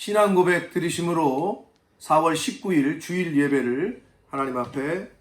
신앙 고백 드리심으로 4월 19일 주일 예배를 하나님 앞에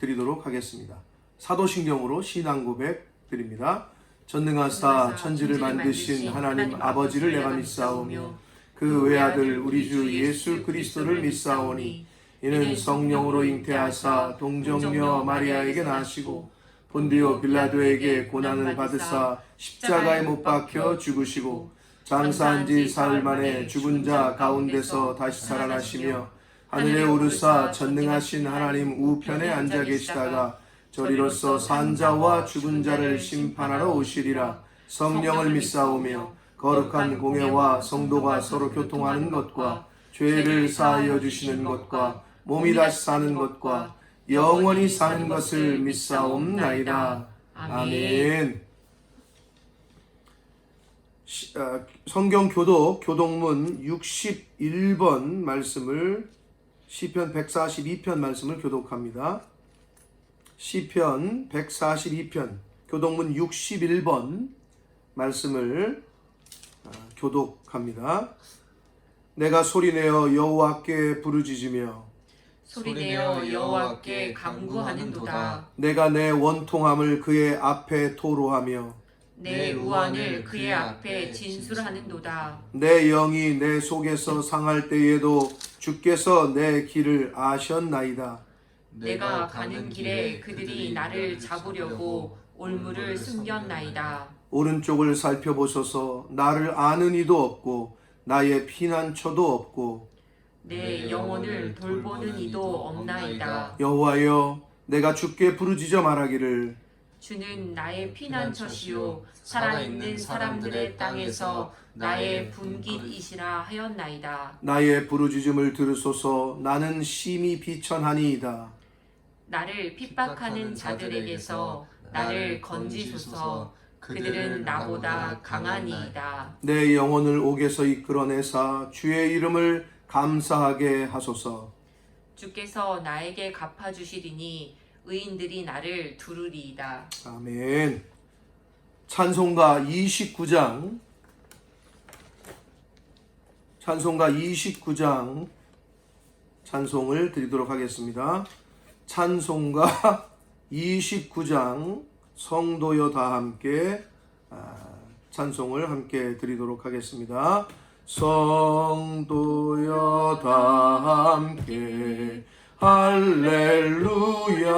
드리도록 하겠습니다. 사도신경으로 신앙 고백 드립니다. 전능하사 천지를 만드신 하나님 아버지를 내가 믿사오며 그 외아들 우리 주 예수 그리스도를 믿사오니 이는 성령으로 잉태하사 동정녀 마리아에게 나시고 본디오 빌라도에게 고난을 받으사 십자가에 못 박혀 죽으시고 장사한 지 사흘 만에 죽은 자 가운데서 다시 살아나시며 하늘에 오르사 전능하신 하나님 우편에 앉아 계시다가 저리로서 산 자와 죽은 자를 심판하러 오시리라. 성령을 믿사오며 거룩한 공예와 성도가 서로 교통하는 것과 죄를 사하여 주시는 것과 몸이 다시 사는 것과 영원히 사는 것을 믿사옵나이다. 아멘. 성경 교독문 61번 말씀을 시편 142편 말씀을 교독합니다. 시편 142편 교독문 61번 말씀을 교독합니다. 내가 소리내어 여호와께 부르짖으며 소리내어 여호와께 간구하는도다. 내가 내 원통함을 그의 앞에 토로하며 내 우환을 그의 앞에 진술하는도다. 내 영이 내 속에서 상할 때에도 주께서 내 길을 아셨나이다. 내가 가는 길에 그들이 나를 잡으려고 올무를 숨겼나이다. 오른쪽을 살펴보소서. 나를 아는 이도 없고 나의 피난처도 없고 내 영혼을 돌보는 이도 없나이다. 여호와여, 내가 주께 부르짖어 말하기를 주는 나의 피난처시요 살아있는 사람들의 땅에서 나의 분깃이시라 하였나이다. 나의 부르짖음을 들으소서. 나는 심히 비천하니이다. 나를 핍박하는 자들에게서 나를 건지소서. 그들은 나보다 강하니이다. 내 영혼을 옥에서 이끌어내사 주의 이름을 감사하게 하소서. 주께서 나에게 갚아주시리니 의인들이 나를 두르리이다. 아멘. 찬송가 29장 찬송을 드리도록 하겠습니다. 찬송가 29장 성도여 다 함께 찬송을 함께 드리도록 하겠습니다. 성도여 다 함께 할렐루야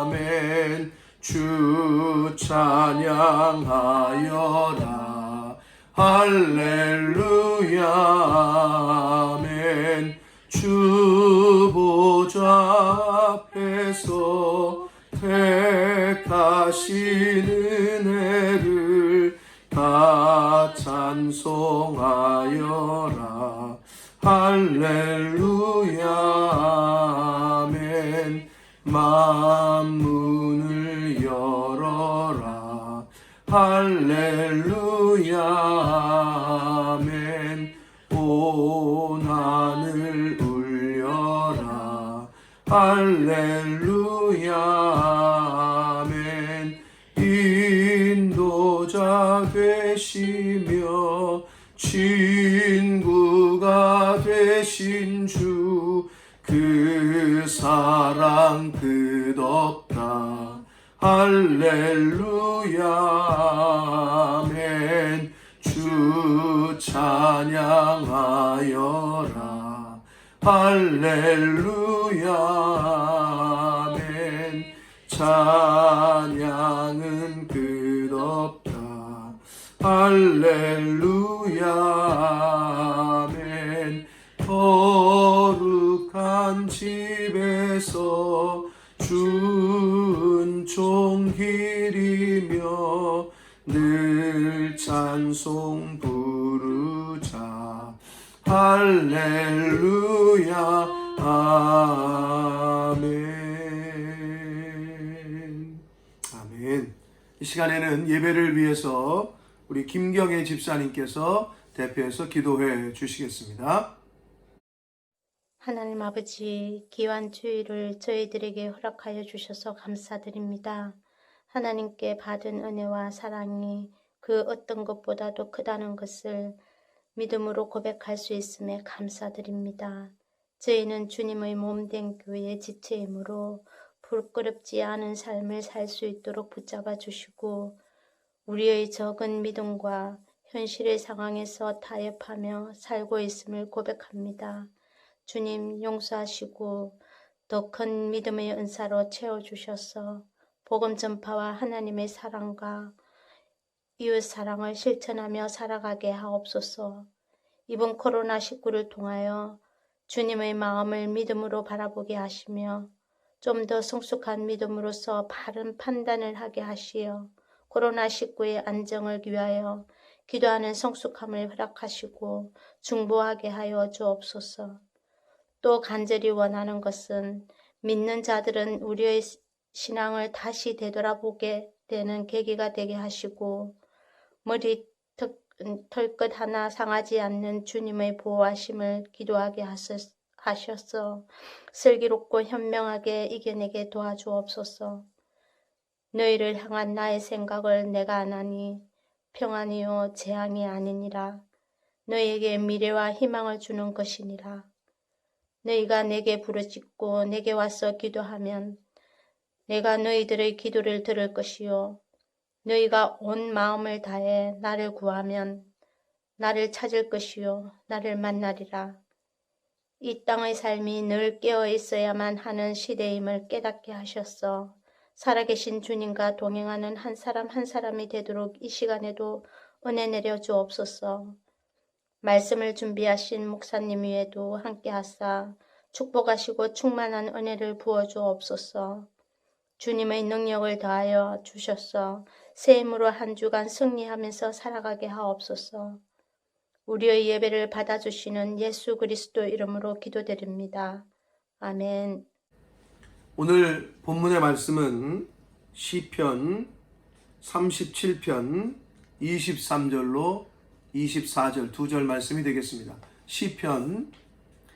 아멘. 주 찬양하여라 할렐루야 아멘. 주 보좌 앞에서 택하신 은혜를 다 찬송하여라 할렐루야 아멘. 만문을 열어라 할렐루야 아멘. 온 하늘 울려라 할렐루야 아멘. 인도자 되시며 친구가 되신 주 그 사랑 끝없다 할렐루야 아멘. 주 찬양하여라 할렐루야 아멘. 찬양은 끝없다 할렐루야 아멘. 거룩한 집에서 준총 기리며 늘 찬송 부르자 할렐루야 아멘. 아멘. 이 시간에는 예배를 위해서 우리 김경애 집사님께서 대표해서 기도해 주시겠습니다. 하나님 아버지, 귀한 주일을 저희들에게 허락하여 주셔서 감사드립니다. 하나님께 받은 은혜와 사랑이 그 어떤 것보다도 크다는 것을 믿음으로 고백할 수 있음에 감사드립니다. 저희는 주님의 몸된 교회의 지체이므로 부끄럽지 않은 삶을 살 수 있도록 붙잡아 주시고 우리의 적은 믿음과 현실의 상황에서 타협하며 살고 있음을 고백합니다. 주님 용서하시고 더 큰 믿음의 은사로 채워주셔서 복음 전파와 하나님의 사랑과 이웃 사랑을 실천하며 살아가게 하옵소서. 이번 코로나19를 통하여 주님의 마음을 믿음으로 바라보게 하시며 좀 더 성숙한 믿음으로서 바른 판단을 하게 하시어 코로나19의 안정을 위하여 기도하는 성숙함을 허락하시고 중보하게 하여 주옵소서. 또 간절히 원하는 것은 믿는 자들은 우리의 신앙을 다시 되돌아보게 되는 계기가 되게 하시고 머리 털끝 하나 상하지 않는 주님의 보호하심을 기도하게 하셔서 슬기롭고 현명하게 이겨내게 도와주옵소서. 너희를 향한 나의 생각을 내가 아나니 평안이요 재앙이 아니니라. 너희에게 미래와 희망을 주는 것이니라. 너희가 내게 부르짖고 내게 와서 기도하면 내가 너희들의 기도를 들을 것이요 너희가 온 마음을 다해 나를 구하면 나를 찾을 것이요 나를 만나리라. 이 땅의 삶이 늘 깨어 있어야만 하는 시대임을 깨닫게 하셨어. 살아계신 주님과 동행하는 한 사람 한 사람이 되도록 이 시간에도 은혜 내려 주옵소서. 말씀을 준비하신 목사님 위에도 함께 하사 축복하시고 충만한 은혜를 부어 주옵소서. 주님의 능력을 더하여 주셔서 새 힘으로 한 주간 승리하면서 살아가게 하옵소서. 우리의 예배를 받아주시는 예수 그리스도 이름으로 기도드립니다. 아멘. 오늘 본문의 말씀은 시편 37편 23절로 24절 두 절 말씀이 되겠습니다. 시편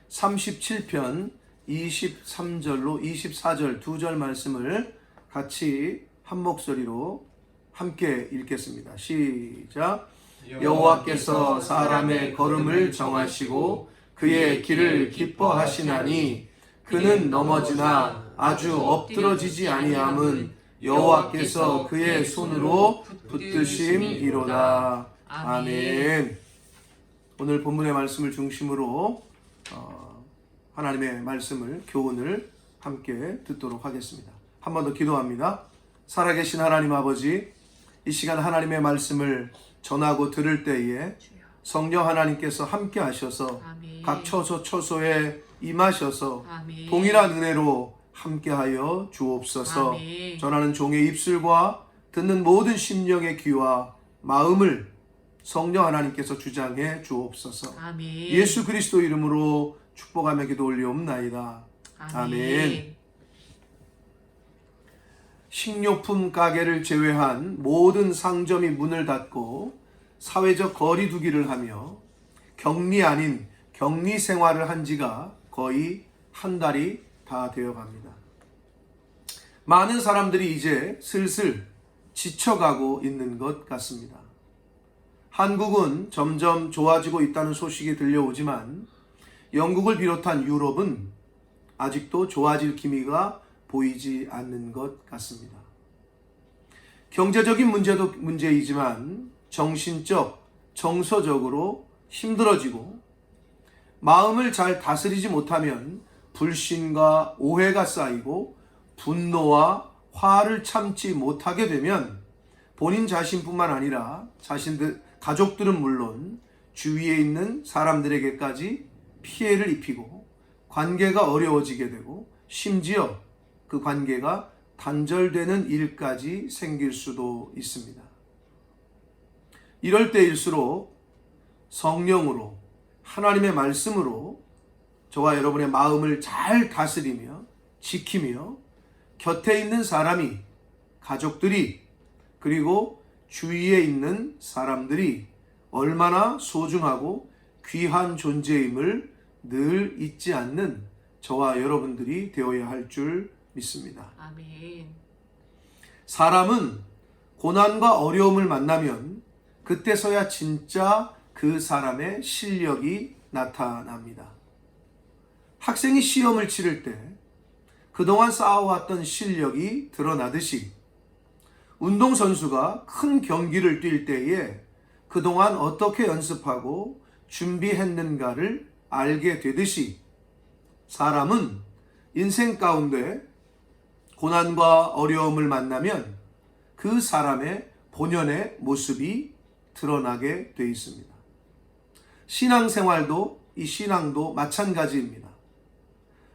37편 23절로 24절 두 절 말씀을 같이 한 목소리로 함께 읽겠습니다. 시작. 여호와께서 사람의 걸음을 정하시고 그의 길을 기뻐하시나니 그는 넘어지나 아주 엎드러지지 아니함은 여호와께서 그의 손으로 붙드심이로다. 아멘. 오늘 본문의 말씀을 중심으로 하나님의 말씀을 교훈을 함께 듣도록 하겠습니다. 한 번 더 기도합니다. 살아계신 하나님 아버지, 이 시간 하나님의 말씀을 전하고 들을 때에 성령 하나님께서 함께 하셔서 아멘. 각 처소에 임하셔서 아멘. 동일한 은혜로 함께하여 주옵소서. 아멘. 전하는 종의 입술과 듣는 모든 심령의 귀와 마음을 성령 하나님께서 주장해 주옵소서. 아멘. 예수 그리스도 이름으로 축복하며 기도 올리옵나이다. 아멘. 식료품 가게를 제외한 모든 상점이 문을 닫고 사회적 거리 두기를 하며 격리 아닌 격리 생활을 한 지가 거의 한 달이 다 되어 갑니다. 많은 사람들이 이제 슬슬 지쳐가고 있는 것 같습니다. 한국은 점점 좋아지고 있다는 소식이 들려오지만 영국을 비롯한 유럽은 아직도 좋아질 기미가 보이지 않는 것 같습니다. 경제적인 문제도 문제이지만 정신적, 정서적으로 힘들어지고 마음을 잘 다스리지 못하면 불신과 오해가 쌓이고 분노와 화를 참지 못하게 되면 본인 자신뿐만 아니라 가족들은 물론 주위에 있는 사람들에게까지 피해를 입히고 관계가 어려워지게 되고 심지어 그 관계가 단절되는 일까지 생길 수도 있습니다. 이럴 때일수록 성령으로 하나님의 말씀으로 저와 여러분의 마음을 잘 다스리며 지키며 곁에 있는 사람이, 가족들이, 그리고 주위에 있는 사람들이 얼마나 소중하고 귀한 존재임을 늘 잊지 않는 저와 여러분들이 되어야 할 줄 믿습니다. 아멘. 사람은 고난과 어려움을 만나면 그때서야 진짜 그 사람의 실력이 나타납니다. 학생이 시험을 치를 때 그동안 쌓아왔던 실력이 드러나듯이 운동선수가 큰 경기를 뛸 때에 그동안 어떻게 연습하고 준비했는가를 알게 되듯이 사람은 인생 가운데 고난과 어려움을 만나면 그 사람의 본연의 모습이 드러나게 되어 있습니다. 신앙생활도 이 신앙도 마찬가지입니다.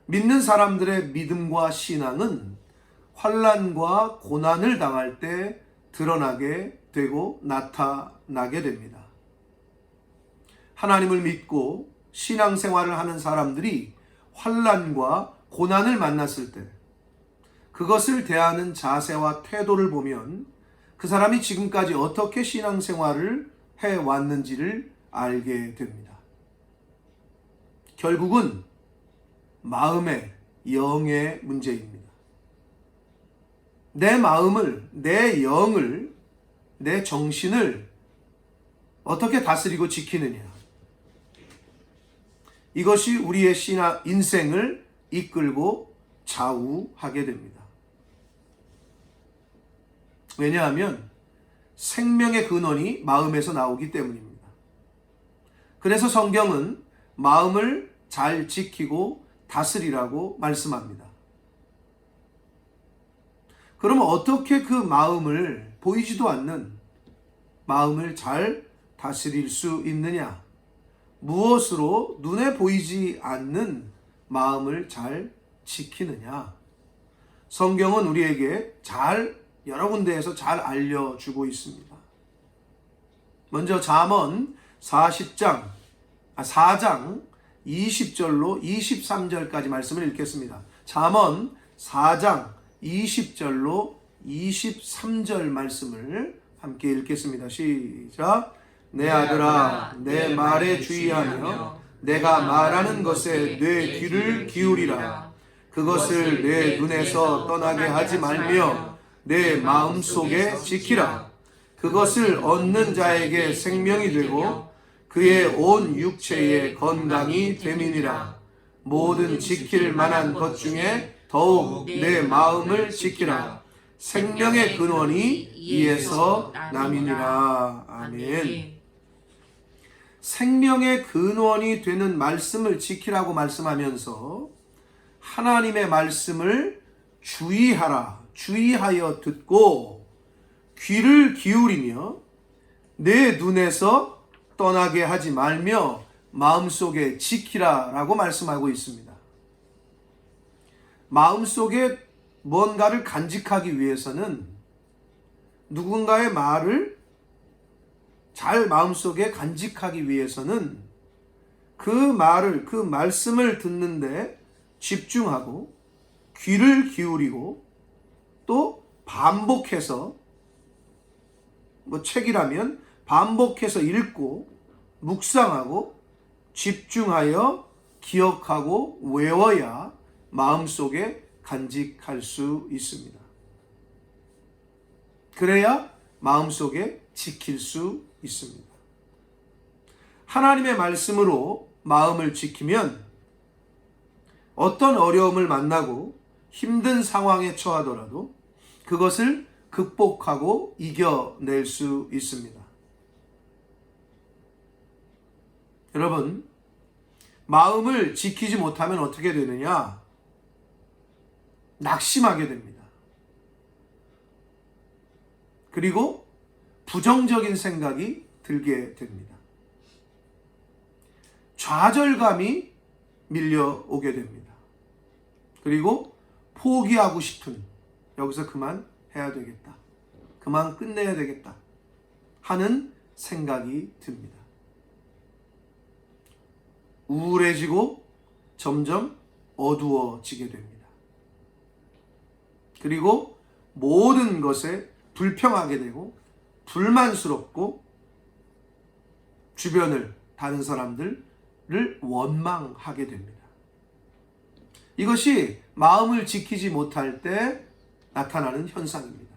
믿는 사람들의 믿음과 신앙은 환난과 고난을 당할 때 드러나게 되고 나타나게 됩니다. 하나님을 믿고 신앙생활을 하는 사람들이 환난과 고난을 만났을 때 그것을 대하는 자세와 태도를 보면 그 사람이 지금까지 어떻게 신앙생활을 해왔는지를 알게 됩니다. 결국은 마음의 영의 문제입니다. 내 마음을, 내 영을, 내 정신을 어떻게 다스리고 지키느냐. 이것이 우리의 인생을 이끌고 좌우하게 됩니다. 왜냐하면 생명의 근원이 마음에서 나오기 때문입니다. 그래서 성경은 마음을 잘 지키고 다스리라고 말씀합니다. 그러면 어떻게 그 마음을, 보이지도 않는 마음을 잘 다스릴 수 있느냐? 무엇으로 눈에 보이지 않는 마음을 잘 지키느냐? 성경은 우리에게 여러 군데에서 잘 알려주고 있습니다. 먼저 잠언 4장 20절로 23절까지 말씀을 읽겠습니다. 잠언 4장 20절로 23절 말씀을 함께 읽겠습니다. 시작. 내 아들아, 내 말에 주의하며 내가 말하는 것에 내 귀를 기울이라. 그것을 내 눈에서 떠나게 하지 말며 내 마음속에 지키라. 그것을 얻는 자에게 생명이 되고 그의 온 육체에 건강이 됨이니라. 모든 지킬 만한 것 중에 더욱 내 마음을 지키라. 생명의 근원이 이에서 남이니라. 아멘. 생명의 근원이 되는 말씀을 지키라고 말씀하면서 하나님의 말씀을 주의하여 듣고 귀를 기울이며 내 눈에서 떠나게 하지 말며 마음속에 지키라라고 말씀하고 있습니다. 마음속에 뭔가를 간직하기 위해서는 누군가의 말을 잘 마음속에 간직하기 위해서는 그 말씀을 듣는데 집중하고 귀를 기울이고 또 반복해서 책이라면 반복해서 읽고 묵상하고 집중하여 기억하고 외워야 마음속에 간직할 수 있습니다. 그래야 마음속에 지킬 수 있습니다. 하나님의 말씀으로 마음을 지키면 어떤 어려움을 만나고 힘든 상황에 처하더라도 그것을 극복하고 이겨낼 수 있습니다. 여러분, 마음을 지키지 못하면 어떻게 되느냐? 낙심하게 됩니다. 그리고 부정적인 생각이 들게 됩니다. 좌절감이 밀려오게 됩니다. 그리고 포기하고 싶은, 여기서 그만해야 되겠다, 그만 끝내야 되겠다 하는 생각이 듭니다. 우울해지고 점점 어두워지게 됩니다. 그리고 모든 것에 불평하게 되고 불만스럽고 주변을, 다른 사람들을 원망하게 됩니다. 이것이 마음을 지키지 못할 때 나타나는 현상입니다.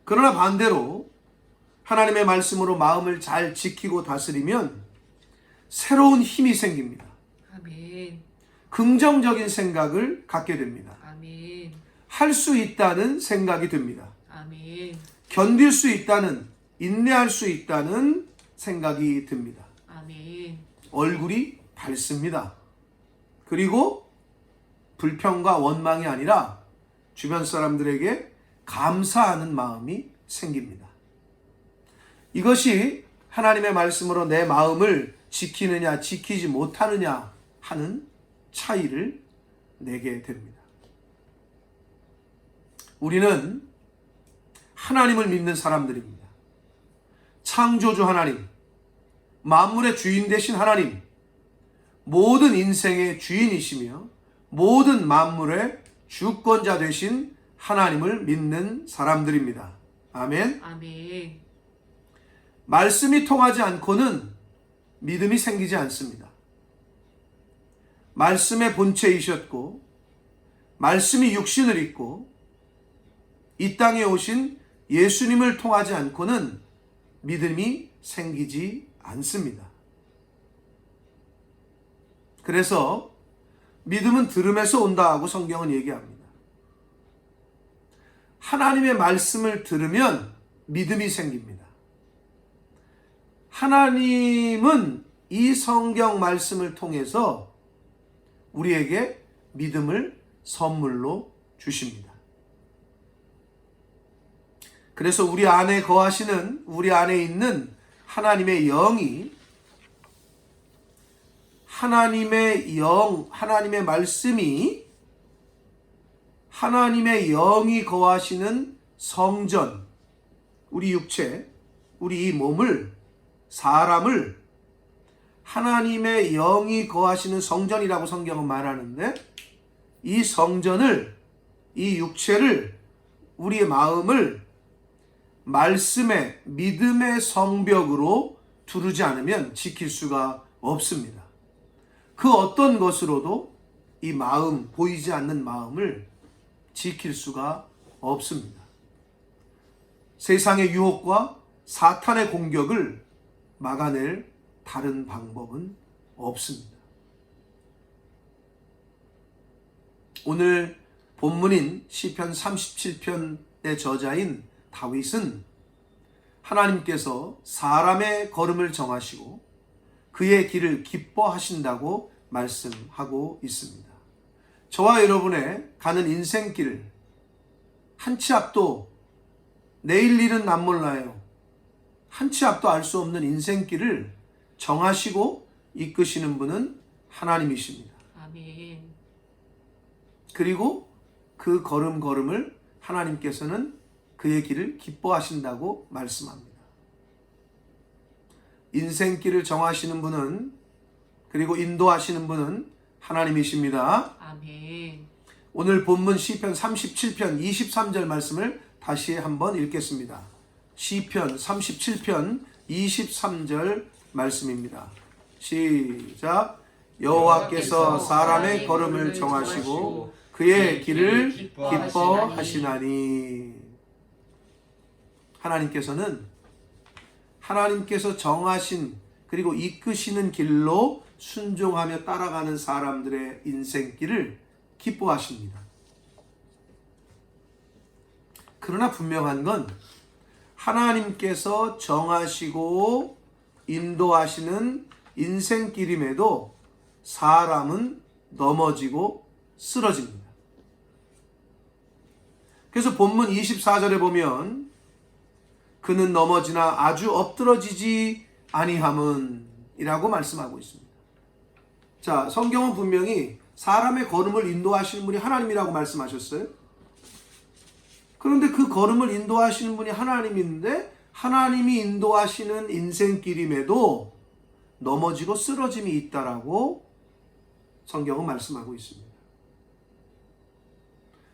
그러나 반대로 하나님의 말씀으로 마음을 잘 지키고 다스리면 새로운 힘이 생깁니다. 아멘. 긍정적인 생각을 갖게 됩니다. 아멘. 할 수 있다는 생각이 듭니다. 아멘. 견딜 수 있다는, 인내할 수 있다는 생각이 듭니다. 아멘. 얼굴이 밝습니다. 그리고 불평과 원망이 아니라 주변 사람들에게 감사하는 마음이 생깁니다. 이것이 하나님의 말씀으로 내 마음을 지키느냐 지키지 못하느냐 하는 차이를 내게 됩니다. 우리는 하나님을 믿는 사람들입니다. 창조주 하나님, 만물의 주인 되신 하나님, 모든 인생의 주인이시며 모든 만물의 주권자 되신 하나님을 믿는 사람들입니다. 아멘. 아멘. 말씀이 통하지 않고는 믿음이 생기지 않습니다. 말씀의 본체이셨고 말씀이 육신을 입고 이 땅에 오신 예수님을 통하지 않고는 믿음이 생기지 않습니다. 그래서 믿음은 들음에서 온다 하고 성경은 얘기합니다. 하나님의 말씀을 들으면 믿음이 생깁니다. 하나님은 이 성경 말씀을 통해서 우리에게 믿음을 선물로 주십니다. 그래서 우리 안에 거하시는, 우리 안에 있는 하나님의 영이 하나님의 영, 하나님의 말씀이 하나님의 영이 거하시는 성전, 우리 육체, 우리 이 몸을, 사람을 하나님의 영이 거하시는 성전이라고 성경은 말하는데 이 성전을, 이 육체를, 우리의 마음을 말씀의, 믿음의 성벽으로 두르지 않으면 지킬 수가 없습니다. 그 어떤 것으로도 이 마음, 보이지 않는 마음을 지킬 수가 없습니다. 세상의 유혹과 사탄의 공격을 막아낼 다른 방법은 없습니다. 오늘 본문인 시편 37편의 저자인 다윗은 하나님께서 사람의 걸음을 정하시고 그의 길을 기뻐하신다고 말씀하고 있습니다. 저와 여러분의 가는 인생길, 한 치 앞도 내일 일은 남 몰라요. 한 치 앞도 알 수 없는 인생길을 정하시고 이끄시는 분은 하나님이십니다. 아멘. 그리고 그 걸음걸음을 하나님께서는 그의 길을 기뻐하신다고 말씀합니다. 인생길을 정하시는 분은, 그리고 인도하시는 분은 하나님이십니다. 아멘. 오늘 본문 시편 37편 23절 말씀을 다시 한번 읽겠습니다. 시편 37편 23절 말씀입니다. 시작. 여호와께서 사람의 걸음을 정하시고 그의 길을 기뻐하시나니. 하나님께서 정하신 그리고 이끄시는 길로 순종하며 따라가는 사람들의 인생길을 기뻐하십니다. 그러나 분명한 건 하나님께서 정하시고 인도하시는 인생길임에도 사람은 넘어지고 쓰러집니다. 그래서 본문 24절에 보면 그는 넘어지나 아주 엎드러지지 아니함은 이라고 말씀하고 있습니다. 자, 성경은 분명히 사람의 걸음을 인도하시는 분이 하나님이라고 말씀하셨어요. 그런데 그 걸음을 인도하시는 분이 하나님인데 하나님이 인도하시는 인생길임에도 넘어지고 쓰러짐이 있다라고 성경은 말씀하고 있습니다.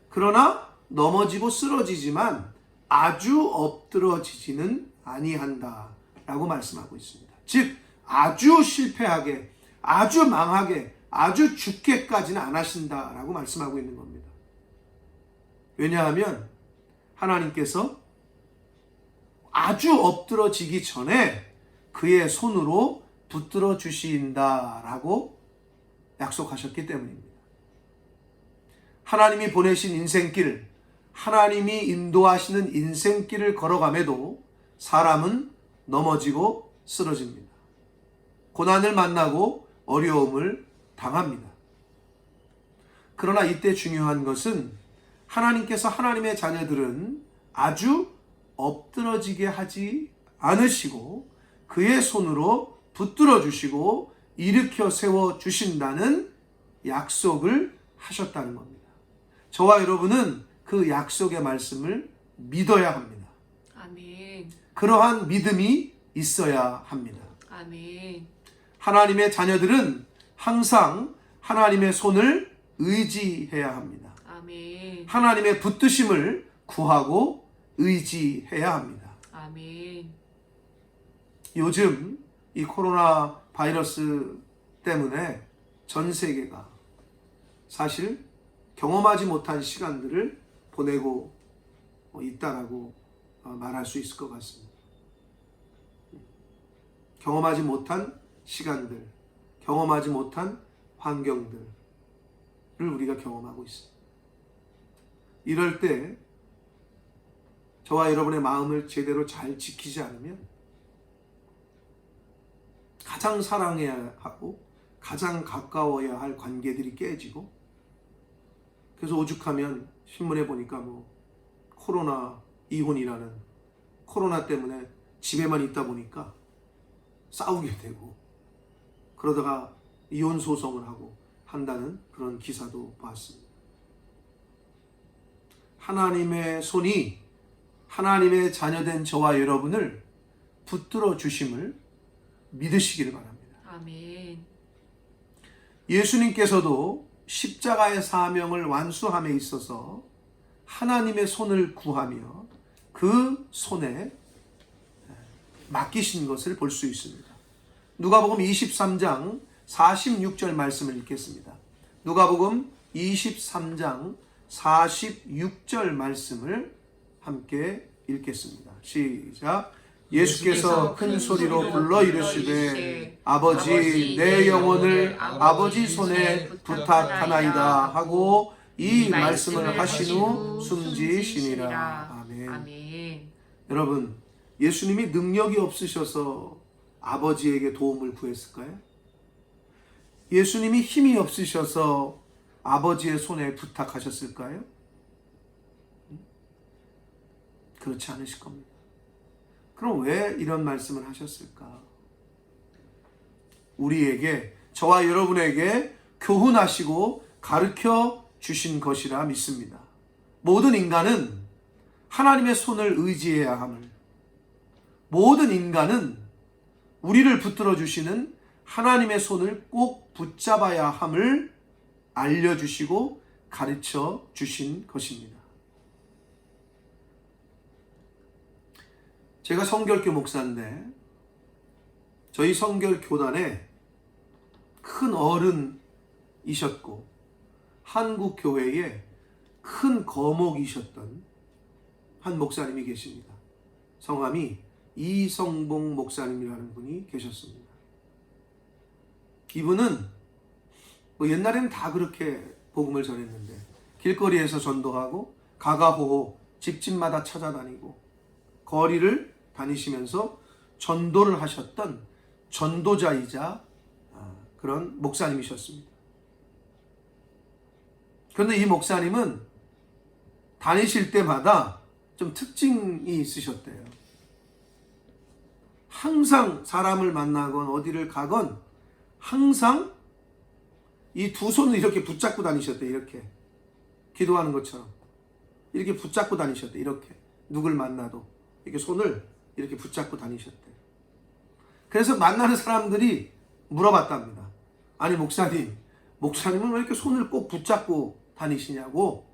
그러나 넘어지고 쓰러지지만 아주 엎드러지지는 아니한다라고 말씀하고 있습니다. 즉 아주 실패하게, 아주 망하게, 아주 죽게까지는 안 하신다라고 말씀하고 있는 겁니다. 왜냐하면 하나님께서 아주 엎드러지기 전에 그의 손으로 붙들어 주신다라고 약속하셨기 때문입니다. 하나님이 보내신 인생길, 하나님이 인도하시는 인생길을 걸어감에도 사람은 넘어지고 쓰러집니다. 고난을 만나고 어려움을 당합니다. 그러나 이때 중요한 것은 하나님께서 하나님의 자녀들은 아주 엎드러지게 하지 않으시고 그의 손으로 붙들어 주시고 일으켜 세워 주신다는 약속을 하셨다는 겁니다. 저와 여러분은 그 약속의 말씀을 믿어야 합니다. 아멘. 그러한 믿음이 있어야 합니다. 아멘. 하나님의 자녀들은 항상 하나님의 손을 의지해야 합니다. 아멘. 하나님의 붙드심을 구하고 의지해야 합니다. 아멘. 요즘 이 코로나 바이러스 때문에 전 세계가 사실 경험하지 못한 시간들을 보내고 있다라고 말할 수 있을 것 같습니다. 경험하지 못한 시간들, 경험하지 못한 환경들을 우리가 경험하고 있습니다. 이럴 때 저와 여러분의 마음을 제대로 잘 지키지 않으면 가장 사랑해야 하고 가장 가까워야 할 관계들이 깨지고, 그래서 오죽하면 신문에 보니까 코로나 이혼이라는, 코로나 때문에 집에만 있다 보니까 싸우게 되고 그러다가 이혼 소송을 하고 한다는 그런 기사도 봤습니다. 하나님의 손이 하나님의 자녀된 저와 여러분을 붙들어 주심을 믿으시기를 바랍니다. 아멘. 예수님께서도 십자가의 사명을 완수함에 있어서 하나님의 손을 구하며 그 손에 맡기신 것을 볼 수 있습니다. 누가복음 23장 46절 말씀을 읽겠습니다. 누가복음 23장 46절 말씀을 함께 읽겠습니다. 시작. 예수께서 큰 소리로 불러 이르시되 아버지 내 영혼을 아버지 손에 부탁하나이다 하고 이 말씀을 하신 후 숨지시니라. 아멘. 아멘. 여러분, 예수님이 능력이 없으셔서 아버지에게 도움을 구했을까요? 예수님이 힘이 없으셔서 아버지의 손에 부탁하셨을까요? 그렇지 않으실 겁니다. 그럼 왜 이런 말씀을 하셨을까? 우리에게, 저와 여러분에게 교훈하시고 가르쳐 주신 것이라 믿습니다. 모든 인간은 하나님의 손을 의지해야 함을, 모든 인간은 우리를 붙들어 주시는 하나님의 손을 꼭 붙잡아야 함을 알려주시고 가르쳐 주신 것입니다. 제가 성결교 목사인데 저희 성결교단에 큰 어른이셨고 한국교회에 큰 거목이셨던 한 목사님이 계십니다. 성함이 이성봉 목사님이라는 분이 계셨습니다. 이분은 옛날에는 다 그렇게 복음을 전했는데 길거리에서 전도하고 가가호호 집집마다 찾아다니고 거리를 다니시면서 전도를 하셨던 전도자이자 그런 목사님이셨습니다. 그런데 이 목사님은 다니실 때마다 좀 특징이 있으셨대요. 항상 사람을 만나건 어디를 가건 항상 이 두 손을 이렇게 붙잡고 다니셨대요. 이렇게 기도하는 것처럼 이렇게 붙잡고 다니셨대요. 이렇게 누굴 만나도 이렇게 손을 이렇게 붙잡고 다니셨대요. 그래서 만나는 사람들이 물어봤답니다. 아니 목사님은 왜 이렇게 손을 꼭 붙잡고 다니시냐고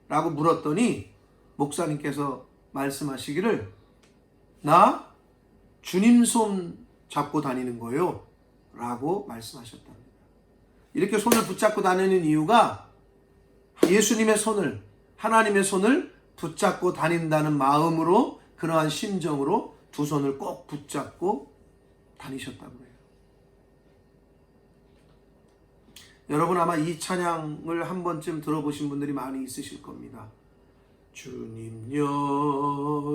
라고 물었더니 목사님께서 말씀하시기를 나 주님 손 잡고 다니는 거요 라고 말씀하셨답니다. 이렇게 손을 붙잡고 다니는 이유가 예수님의 손을, 하나님의 손을 붙잡고 다닌다는 마음으로 그러한 심정으로 두 손을 꼭 붙잡고 다니셨다고 해요. 여러분 아마 이 찬양을 한 번쯤 들어보신 분들이 많이 있으실 겁니다. 주님여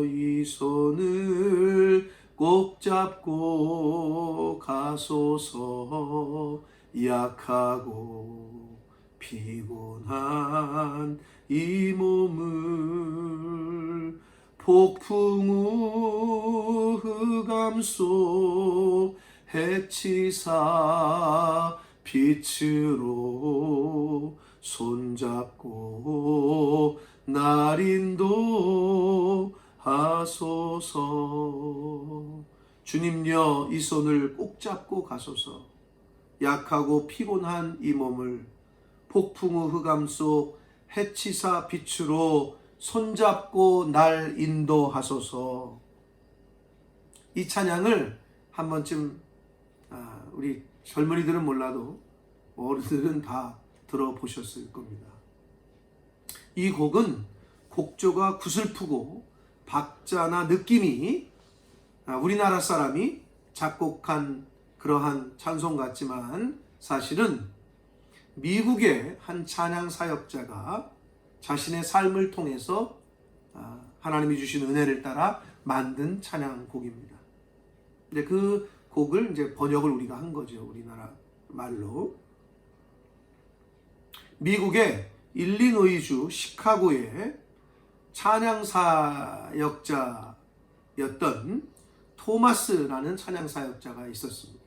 이 손을 꼭 잡고 가소서. 약하고 피곤한 이 몸을 폭풍 후 흑암 속 해치사 빛으로 손잡고 날 인도하소서. 주님여 이 손을 꼭 잡고 가소서. 약하고 피곤한 이 몸을 폭풍 후 흑암 속 해치사 빛으로 손잡고 날 인도하소서. 이 찬양을 한 번쯤 우리 젊은이들은 몰라도 어른들은 다 들어보셨을 겁니다. 이 곡은 곡조가 구슬프고 박자나 느낌이 우리나라 사람이 작곡한 그러한 찬송 같지만 사실은 미국의 한 찬양 사역자가 자신의 삶을 통해서 하나님이 주신 은혜를 따라 만든 찬양곡입니다. 근데 그 곡을 이제 번역을 우리가 한 거죠. 우리나라 말로. 미국의 일리노이주 시카고의 찬양 사역자였던 토마스라는 찬양 사역자가 있었습니다.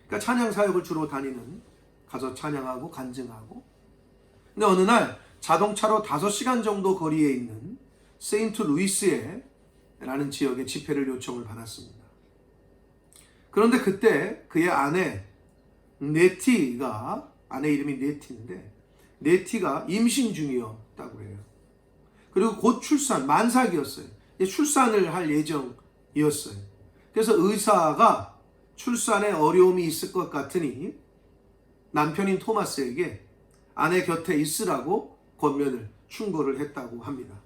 그러니까 찬양 사역을 주로 다니는, 가서 찬양하고 간증하고. 근데 어느 날 자동차로 5시간 정도 거리에 있는 세인트 루이스에 라는 지역의 집회를 요청을 받았습니다. 그런데 그때 그의 아내 네티가, 아내 이름이 네티인데 네티가 임신 중이었다고 해요. 그리고 곧 출산, 만삭이었어요. 출산을 할 예정이었어요. 그래서 의사가 출산에 어려움이 있을 것 같으니 남편인 토마스에게 아내 곁에 있으라고 권면을, 충고를 했다고 합니다.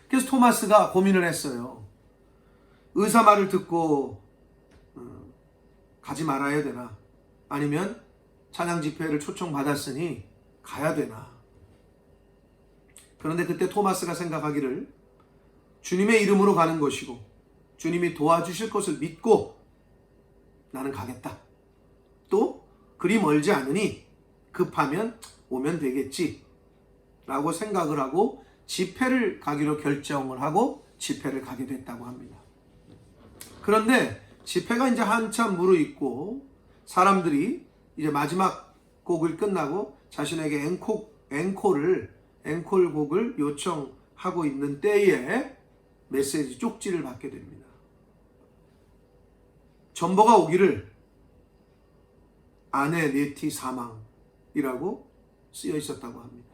그래서 토마스가 고민을 했어요. 의사 말을 듣고 가지 말아야 되나? 아니면 찬양 집회를 초청받았으니 가야 되나? 그런데 그때 토마스가 생각하기를 주님의 이름으로 가는 것이고 주님이 도와주실 것을 믿고 나는 가겠다. 또 그리 멀지 않으니 급하면 오면 되겠지 라고 생각을 하고 집회를 가기로 결정을 하고 집회를 가게 됐다고 합니다. 그런데 집회가 이제 한참 무르익고 사람들이 이제 마지막 곡을 끝나고 자신에게 앵콜 곡을 요청하고 있는 때에 메시지 쪽지를 받게 됩니다. 전보가 오기를 아내 네티 사망이라고 쓰여 있었다고 합니다.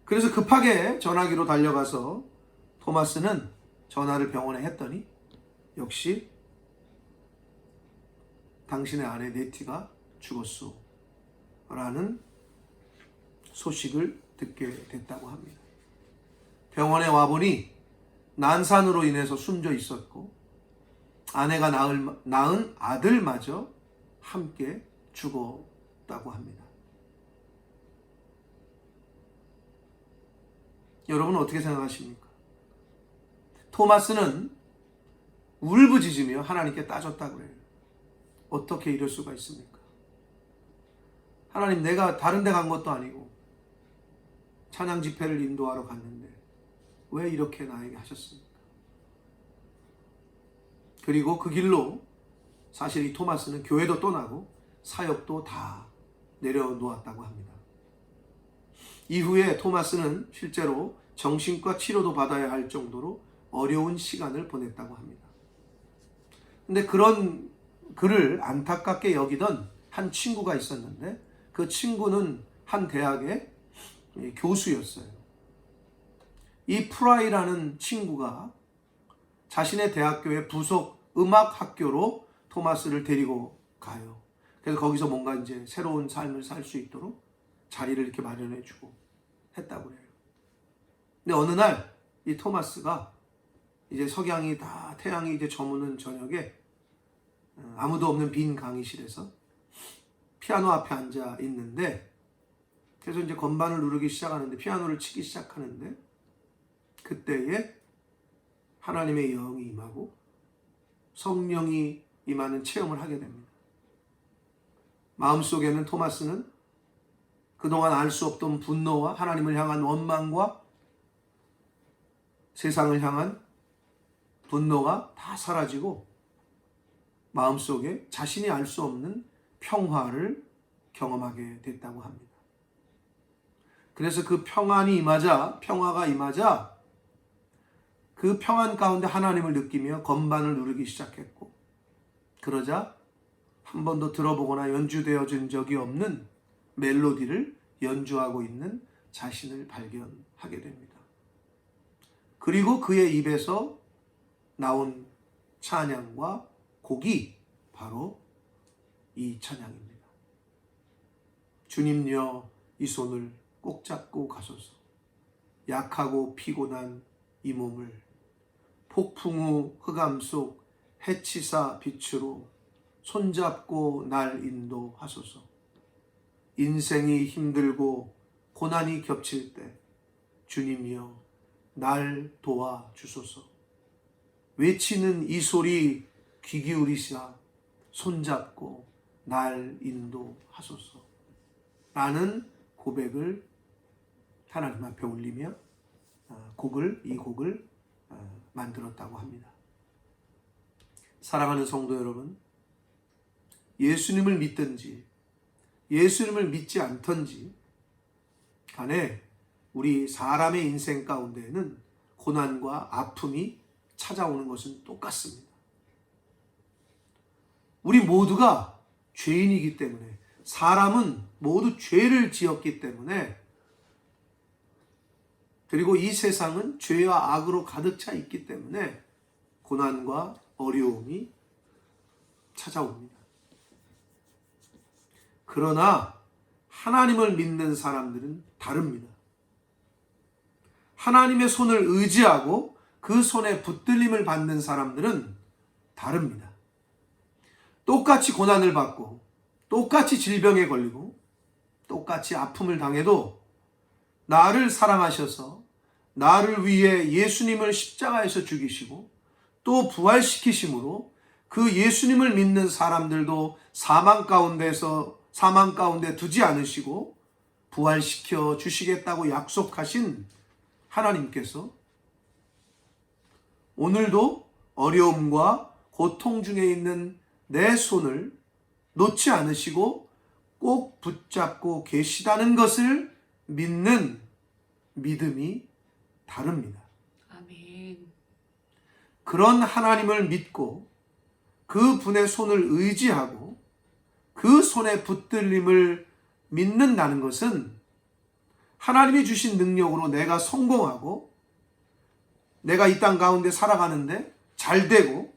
그래서 급하게 전화기로 달려가서 토마스는 전화를 병원에 했더니 역시 당신의 아내 네티가 죽었소 라는 소식을 듣게 됐다고 합니다. 병원에 와보니 난산으로 인해서 숨져 있었고 아내가 낳은 아들마저 함께 죽었다고 합니다. 여러분 어떻게 생각하십니까? 토마스는 울부짖으며 하나님께 따졌다고 해요. 어떻게 이럴 수가 있습니까? 하나님, 내가 다른 데 간 것도 아니고 찬양 집회를 인도하러 갔는데 왜 이렇게 나에게 하셨습니까? 그리고 그 길로 사실 이 토마스는 교회도 떠나고 사역도 다 내려놓았다고 합니다. 이후에 토마스는 실제로 정신과 치료도 받아야 할 정도로 어려운 시간을 보냈다고 합니다. 근데 그런 그를 안타깝게 여기던 한 친구가 있었는데 그 친구는 한 대학의 교수였어요. 이 프라이라는 친구가 자신의 대학교의 부속 음악학교로 토마스를 데리고 가요. 그래서 거기서 뭔가 이제 새로운 삶을 살 수 있도록 자리를 이렇게 마련해주고 했다고 해요. 근데 어느 날 이 토마스가 이제 석양이 다 태양이 이제 저무는 저녁에 아무도 없는 빈 강의실에서 피아노 앞에 앉아 있는데, 그래서 이제 건반을 누르기 시작하는데, 피아노를 치기 시작하는데, 그때에 하나님의 영이 임하고 성령이 임하는 체험을 하게 됩니다. 마음속에는 토마스는 그동안 알 수 없던 분노와 하나님을 향한 원망과 세상을 향한 분노가 다 사라지고 마음속에 자신이 알 수 없는 평화를 경험하게 됐다고 합니다. 그래서 그 평화가 임하자 그 평안 가운데 하나님을 느끼며 건반을 누르기 시작했고, 그러자 한 번도 들어보거나 연주되어진 적이 없는 멜로디를 연주하고 있는 자신을 발견하게 됩니다. 그리고 그의 입에서 나온 찬양과 곡이 바로 이 찬양입니다. 주님여, 이 손을 꼭 잡고 가소서. 약하고 피곤한 이 몸을 폭풍 후 흑암 속 해치사 빛으로 손잡고 날 인도하소서. 인생이 힘들고 고난이 겹칠 때 주님이여 날 도와주소서. 외치는 이 소리 귀 기울이시라 손잡고 날 인도하소서 라는 고백을 하나님 앞에 올리며 이 곡을 만들었다고 합니다. 사랑하는 성도 여러분, 예수님을 믿든지 예수님을 믿지 않던지 간에 우리 사람의 인생 가운데에는 고난과 아픔이 찾아오는 것은 똑같습니다. 우리 모두가 죄인이기 때문에, 사람은 모두 죄를 지었기 때문에, 그리고 이 세상은 죄와 악으로 가득 차 있기 때문에 고난과 어려움이 찾아옵니다. 그러나 하나님을 믿는 사람들은 다릅니다. 하나님의 손을 의지하고 그 손에 붙들림을 받는 사람들은 다릅니다. 똑같이 고난을 받고 똑같이 질병에 걸리고 똑같이 아픔을 당해도 나를 사랑하셔서 나를 위해 예수님을 십자가에서 죽이시고 또 부활시키심으로 그 예수님을 믿는 사람들도 사망 가운데 두지 않으시고 부활시켜 주시겠다고 약속하신 하나님께서 오늘도 어려움과 고통 중에 있는 내 손을 놓지 않으시고 꼭 붙잡고 계시다는 것을 믿는 믿음이 다릅니다. 아멘. 그런 하나님을 믿고 그 분의 손을 의지하고 그 손에 붙들림을 믿는다는 것은 하나님이 주신 능력으로 내가 성공하고 내가 이 땅 가운데 살아가는데 잘 되고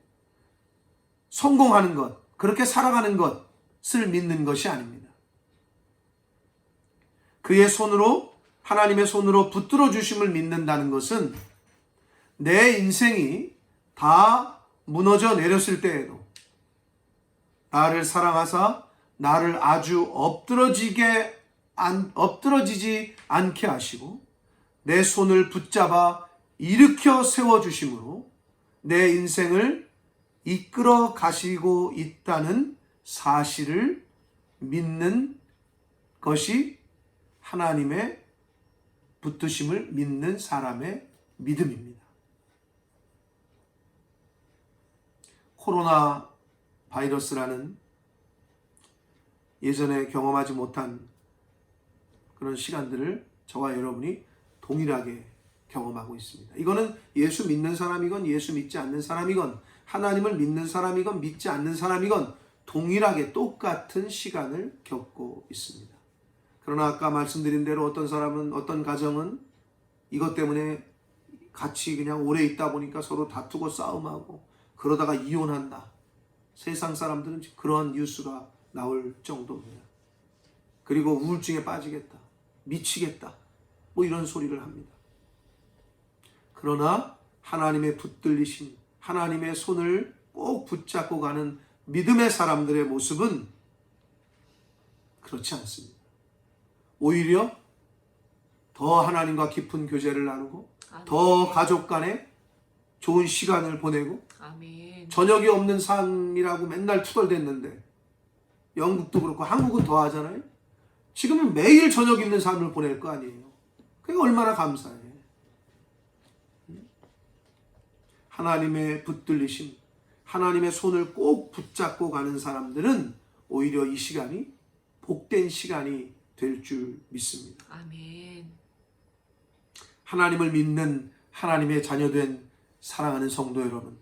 성공하는 것, 그렇게 살아가는 것을 믿는 것이 아닙니다. 그의 손으로, 하나님의 손으로 붙들어 주심을 믿는다는 것은 내 인생이 다 무너져 내렸을 때에도 나를 사랑하사 나를 아주 엎드러지지 않게 하시고 내 손을 붙잡아 일으켜 세워주심으로 내 인생을 이끌어 가시고 있다는 사실을 믿는 것이 하나님의 붙드심을 믿는 사람의 믿음입니다. 코로나 바이러스라는 예전에 경험하지 못한 그런 시간들을 저와 여러분이 동일하게 경험하고 있습니다. 이거는 예수 믿는 사람이건 예수 믿지 않는 사람이건 하나님을 믿는 사람이건 믿지 않는 사람이건 동일하게 똑같은 시간을 겪고 있습니다. 그러나 아까 말씀드린 대로 어떤 사람은, 어떤 가정은 이것 때문에 같이 그냥 오래 있다 보니까 서로 다투고 싸움하고 그러다가 이혼한다. 세상 사람들은 그런 뉴스가 나올 정도입니다. 그리고 우울증에 빠지겠다, 미치겠다, 뭐 이런 소리를 합니다. 그러나 하나님의 붙들리심, 하나님의 손을 꼭 붙잡고 가는 믿음의 사람들의 모습은 그렇지 않습니다. 오히려 더 하나님과 깊은 교제를 나누고 아멘. 더 가족 간에 좋은 시간을 보내고 아멘. 저녁이 없는 삶이라고 맨날 투덜댔는데 영국도 그렇고 한국은 더 하잖아요. 지금은 매일 저녁 있는 삶을 보낼 거 아니에요. 그게 얼마나 감사해. 하나님의 붙들리심, 하나님의 손을 꼭 붙잡고 가는 사람들은 오히려 이 시간이 복된 시간이 될 줄 믿습니다. 아멘. 하나님을 믿는 하나님의 자녀된 사랑하는 성도 여러분,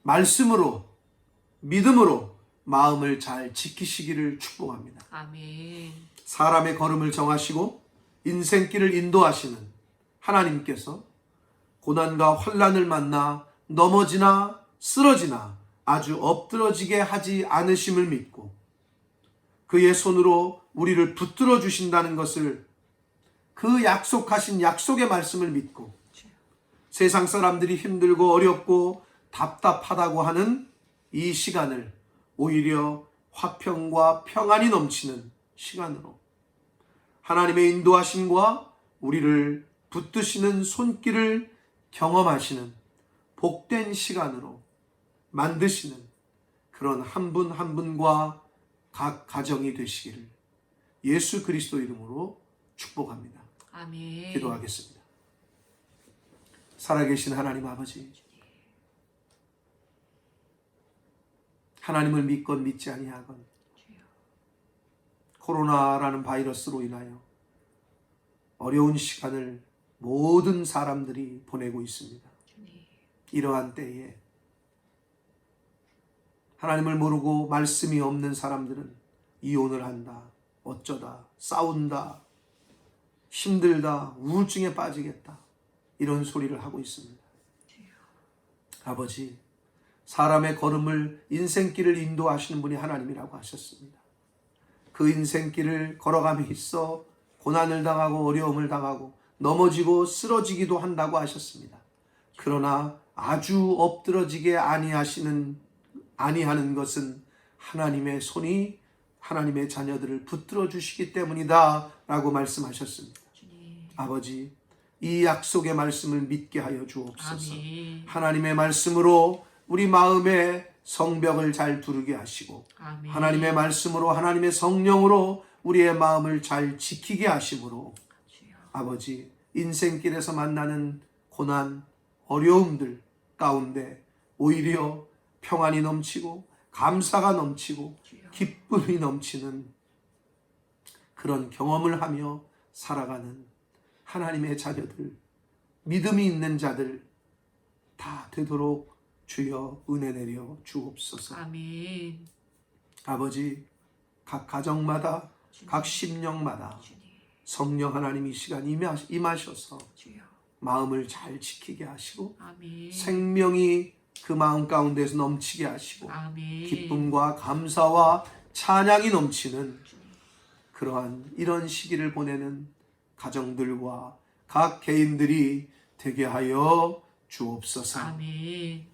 말씀으로, 믿음으로 마음을 잘 지키시기를 축복합니다. 아멘. 사람의 걸음을 정하시고 인생길을 인도하시는 하나님께서 고난과 환난을 만나 넘어지나 쓰러지나 아주 엎드러지게 하지 않으심을 믿고 그의 손으로 우리를 붙들어 주신다는 것을, 그 약속하신 약속의 말씀을 믿고 세상 사람들이 힘들고 어렵고 답답하다고 하는 이 시간을 오히려 화평과 평안이 넘치는 시간으로, 하나님의 인도하심과 우리를 붙드시는 손길을 경험하시는 복된 시간으로 만드시는 그런 한 분 한 분과 각 가정이 되시기를 예수 그리스도 이름으로 축복합니다. 아멘. 기도하겠습니다. 살아계신 하나님 아버지, 하나님을 믿건 믿지 아니하건 코로나라는 바이러스로 인하여 어려운 시간을 모든 사람들이 보내고 있습니다. 이러한 때에 하나님을 모르고 말씀이 없는 사람들은 이혼을 한다, 어쩌다, 싸운다, 힘들다, 우울증에 빠지겠다, 이런 소리를 하고 있습니다. 아버지, 사람의 걸음을, 인생길을 인도하시는 분이 하나님이라고 하셨습니다. 그 인생길을 걸어감에 있어 고난을 당하고 어려움을 당하고 넘어지고 쓰러지기도 한다고 하셨습니다. 그러나 아주 엎드러지게 아니하는 것은 하나님의 손이 하나님의 자녀들을 붙들어 주시기 때문이다 라고 말씀하셨습니다. 아버지, 이 약속의 말씀을 믿게 하여 주옵소서. 아멘. 하나님의 말씀으로 우리 마음의 성벽을 잘 두르게 하시고 아멘. 하나님의 말씀으로, 하나님의 성령으로 우리의 마음을 잘 지키게 하심으로 아버지, 인생길에서 만나는 고난, 어려움들 가운데 오히려 평안이 넘치고 감사가 넘치고 기쁨이 넘치는 그런 경험을 하며 살아가는 하나님의 자녀들, 믿음이 있는 자들 다 되도록 주여 은혜 내려 주옵소서. 아멘. 아버지, 각 가정마다, 각 심령마다 성령 하나님 이 시간 임하셔서 마음을 잘 지키게 하시고 아멘. 생명이 그 마음 가운데서 넘치게 하시고 아멘. 기쁨과 감사와 찬양이 넘치는 그러한 이런 시기를 보내는 가정들과 각 개인들이 되게 하여 주옵소서. 아멘.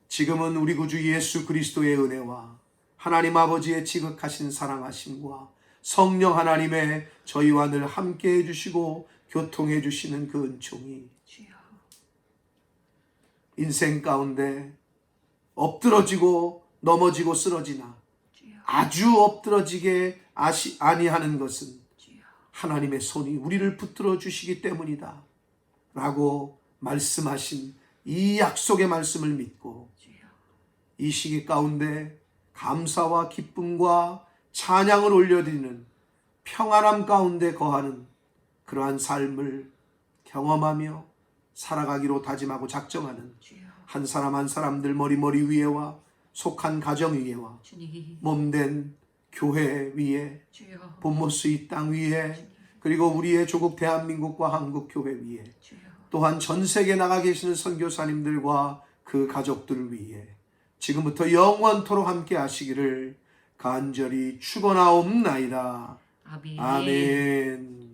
지금은 우리 구주 예수 그리스도의 은혜와 하나님 아버지의 지극하신 사랑하심과 성령 하나님의 저희와 늘 함께 해주시고 교통해 주시는 그 은총이 인생 가운데 엎드러지고 넘어지고 쓰러지나 아주 엎드러지게 아니하는 것은 하나님의 손이 우리를 붙들어 주시기 때문이다 라고 말씀하신 이 약속의 말씀을 믿고 이 시기 가운데 감사와 기쁨과 찬양을 올려드리는 평안함 가운데 거하는 그러한 삶을 경험하며 살아가기로 다짐하고 작정하는 한 사람 한 사람들 머리 위에와 속한 가정 위에와 몸된 교회 위에 본모스 이 땅 위에 그리고 우리의 조국 대한민국과 한국 교회 위에 또한 전 세계에 나가 계시는 선교사님들과 그 가족들 위에 지금부터 영원토록 함께 하시기를 간절히 축원하옵나이다. 아멘. 아멘.